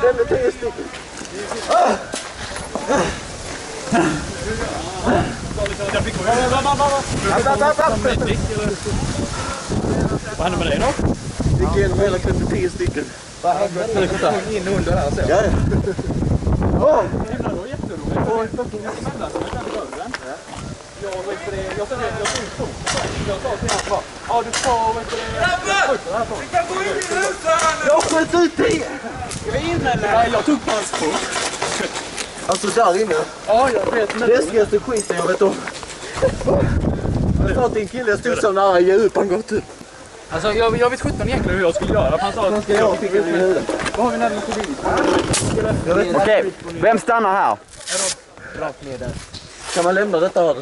brände 10 stycken. Vad hände med dig då? Gick igenom hela klubben 10 stycken. Vad hände? Du kom in under här sen. Ja. Jag sa till honom, ja du får, Vi kan gå in i huset! Jag sköt ut 10! Ska vi in eller? Nej, jag tog hans på. Alltså där inne. Ja, jag vet. Läskigaste skiten jag vet om. Jag sa till en kille, jag stod så nära, ge upp, han gått upp. Alltså jag vet 17 egentligen hur jag skulle göra. Han sa att Jag fick en i huvudet. vad har vi när vi går in? Okej, vem stannar här? Kan man lämna detta här?